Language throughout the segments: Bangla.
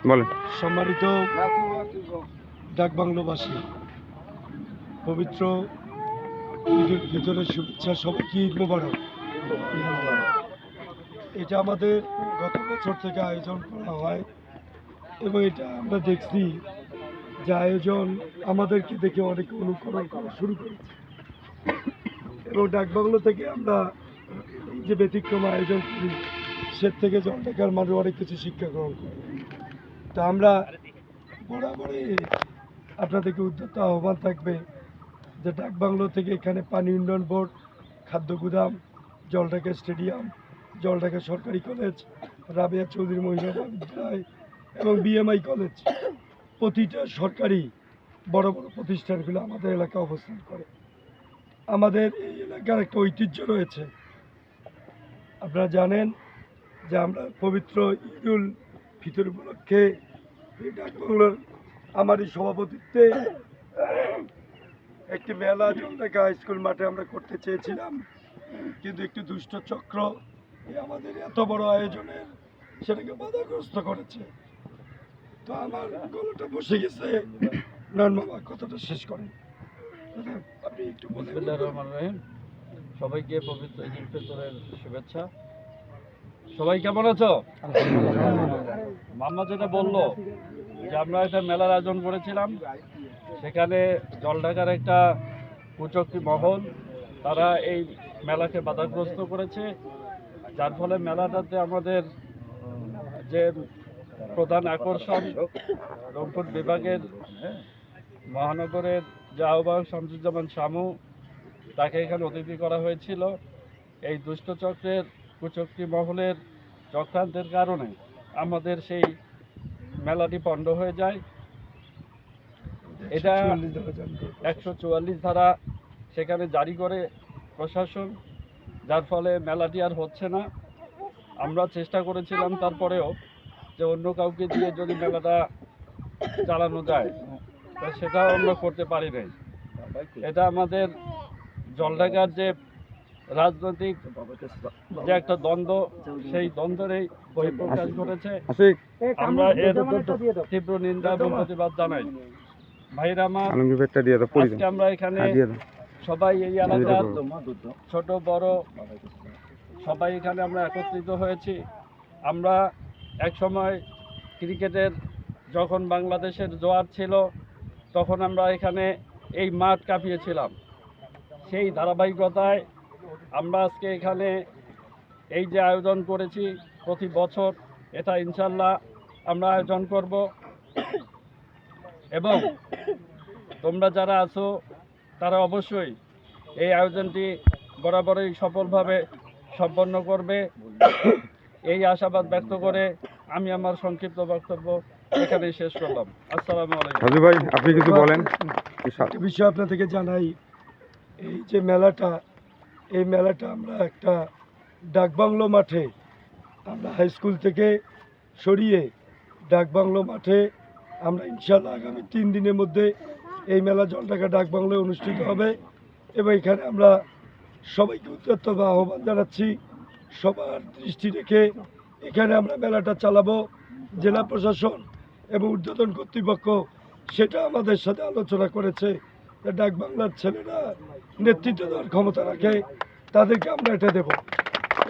বলেন। সম্মানিত ডাকবাংলোবাসী, পবিত্র ঈদের ভিতরে শুভেচ্ছা, সবাইকে ঈদ মোবারক। এটা আমাদের গত বছর থেকে আয়োজন করা হয় এবং এটা আমরা দেখছি যে আয়োজন আমাদেরকে দেখে অনেকে অনুকরণ করা শুরু করেছে এবং ডাকবাংলো থেকে আমরা এই যে ব্যতিক্রম আয়োজন করি সে থেকে জলঢাকার মানুষ অনেক কিছু শিক্ষা গ্রহণ করে। তা আমরা বরাবরই আপনাদেরকে উদ্যত আহ্বান থাকবে যে ডাকবাংলো থেকে এখানে পানি উন্নয়ন বোর্ড, খাদ্য গুদাম, জলঢাকা স্টেডিয়াম, জলঢাকা সরকারি কলেজ, রাবেয়া চৌধুরী মহিলা মহাবিদ্যালয় এবং বিএমআই কলেজ, প্রতিটা সরকারি বড় বড় প্রতিষ্ঠানগুলো আমাদের এলাকায় অবস্থান করে। আমাদের এই এলাকার একটা ঐতিহ্য রয়েছে। আপনারা জানেন যে আমরা পবিত্র ঈদুল ফিতর উপলক্ষে এই ডাকবাংলোর আমারই সভাপতিত্বে একটি মেলা জলঢাকা হাই স্কুল মাঠে আমরা করতে চেয়েছিলাম, কিন্তু একটি দুষ্ট চক্র আমাদের এত বড় আয়োজনের সেটাকে বাধাগ্রস্ত করেছে। তো আমার গলাটা বসে গেছে, নয়ন মামা কথাটা শেষ করেন। আপনি একটু বিসমিল্লাহির রহমানির রহিম। সবাইকে পবিত্র ঈদ উল ফিতরের শুভেচ্ছা। সবাই কেমন আছো? মাম্মা যেটা বললো যে আমরা একটা মেলার আয়োজন করেছিলাম, সেখানে জলঢাকার একটা কুচক্রী মহল তারা এই মেলাকে বাধাগ্রস্ত করেছে, যার ফলে মেলাটাতে আমাদের যে প্রধান আকর্ষণ রংপুর বিভাগের মহানগরের যে আহ্বায়ক শামসুজ্জামান শামু, তাকে এখানে অতিথি করা হয়েছিল। এই দুষ্টচক্রের কুচক্রী মহলের চক্রান্তের কারণে আমাদের সেই মেলাটি পণ্ড হয়ে যায়। এটা 144 ধারা সেখানে জারি করে প্রশাসন, যার ফলে মেলাটি আর হচ্ছে না। আমরা চেষ্টা করেছিলাম তারপরেও যে অন্য কাউকে দিয়ে যদি মেলাটা চালানো যায়, তা সেটাও আমরা করতে পারি নাই। এটা আমাদের জলঢাকার যে রাজনৈতিক যে একটা দ্বন্দ্ব, সেই দ্বন্দ্বেরই বহিঃপ্রকাশ ঘটেছে। আমরা এর তীব্র নিন্দা এবং প্রতিবাদ জানাই। ভাইরা আমার, আজকে আমরা এখানে সবাই এই এলাকার ছোট বড় সবাই এখানে আমরা একত্রিত হয়েছি। আমরা এক সময় ক্রিকেটের যখন বাংলাদেশের জোয়ার ছিল, তখন আমরা এখানে এই মাঠ কাঁপিয়েছিলাম। সেই ধারাবাহিকতায় আমরা আজকে এখানে এই যে আয়োজন করেছি, প্রতি বছর এটা ইনশাল্লাহ আমরা আয়োজন করব এবং তোমরা যারা আছো তারা অবশ্যই এই আয়োজনটি বরাবরই সফলভাবে সম্পন্ন করবে, এই আশাবাদ ব্যক্ত করে আমি আমার সংক্ষিপ্ত বক্তব্য এখানেই শেষ করলাম। আসসালামু আলাইকুম। রাজু ভাই, আপনি কিছু বলেন। একটা বিষয় আপনাদেরকে জানাই, এই যে মেলাটা, এই মেলাটা আমরা একটা ডাকবাংলো মাঠে, আমরা হাই স্কুল থেকে সরিয়ে ডাকবাংলো মাঠে আমরা ইনশাল্লাহ আগামী 3 দিনের মধ্যে এই মেলা জলঢাকা ডাকবাংলোয় অনুষ্ঠিত হবে এবং এখানে আমরা সবাইকে উদ্যত আহ্বান জানাচ্ছি, সবার দৃষ্টি রেখে এখানে আমরা মেলাটা চালাবো। জেলা প্রশাসন এবং ঊর্ধ্বতন কর্তৃপক্ষ সেটা আমাদের সাথে আলোচনা করেছে যে ডাকবাংলার ছেলেরা নেতৃত্ব দেওয়ার ক্ষমতা রাখে, তাদেরকে আমরা এটা দেব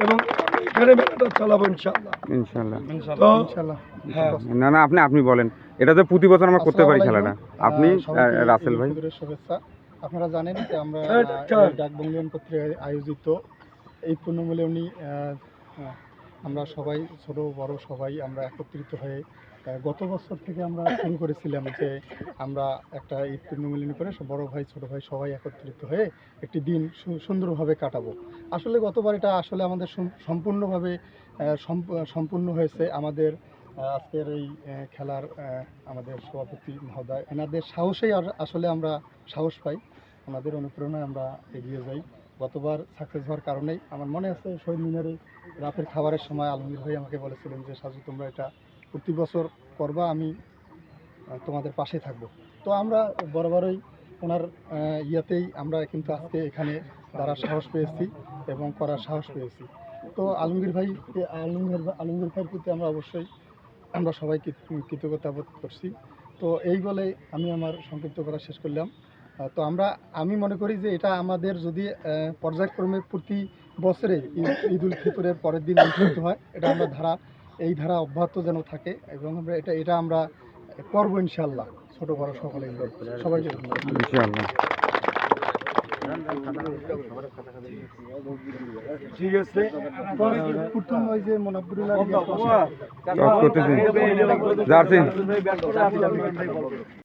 এবং আমরা এখানে মেলাটা চালাবো ইনশাল্লাহ। তো হ্যাঁ, না আপনি বলেন। এটা তো প্রতি বছর আমরা করতে পারি খেলাটা। আপনি রাসেল ভাই, শুভেচ্ছা। আপনারা জানেন যে আমরা ডাকবাংলিয়ন কর্তৃক আয়োজিত এই পুণ্যমিলনী আমরা সবাই ছোট বড় সবাই আমরা একত্রিত হয়ে গত বছর থেকে আমরা শুরু করেছিলাম যে আমরা একটা ঈদ পুণ্যমিলনী করে বড় ভাই ছোট ভাই সবাই একত্রিত হয়ে একটি দিন সুন্দরভাবে কাটাবো। আসলে গতবার এটা আসলে আমাদের সম্পূর্ণভাবে সম্পূর্ণ হয়েছে। আমাদের আজকের এই খেলার আমাদের সভাপতি মহোদয়, এনাদের সাহসেই আসলে আমরা সাহস পাই, ওনাদের অনুপ্রেরণায় আমরা এগিয়ে যাই। গতবার সাকসেস হওয়ার কারণেই আমার মনে আছে শহীদ মিনারে রাতের খাবারের সময় আলমগীর ভাই আমাকে বলেছিলেন যে সাজু তোমরা এটা প্রতি বছর করবা, আমি তোমাদের পাশে থাকবো। তো আমরা বরাবরই ওনার ইয়াতেই আমরা কিন্তু আজকে এখানে দাঁড়ার সাহস পেয়েছি এবং করার সাহস পেয়েছি। তো আলমগীর ভাইয়ের প্রতি আমরা অবশ্যই আমরা সবাই কৃতজ্ঞতা বোধ করছি। তো এই বলে আমি আমার সংক্ষিপ্ত করা শেষ করলাম। তো আমি মনে করি যে এটা আমাদের যদি পর্যায়ক্রমে প্রতি বছরে ঈদ উল ফিতরের পরের দিন অনুষ্ঠিত হয়, এটা আমরা এই ধারা অব্যাহত যেন থাকে এবং আমরা এটা আমরা করবো ইনশাল্লাহ, ছোট বড় সকলে মিলে। সবাইকে ধন্যবাদ। ইনশাআল্লাহ। ঠিক আছে, প্রথম ওই যে মোনাব্বরুল্লাহ করতেছি জার্সি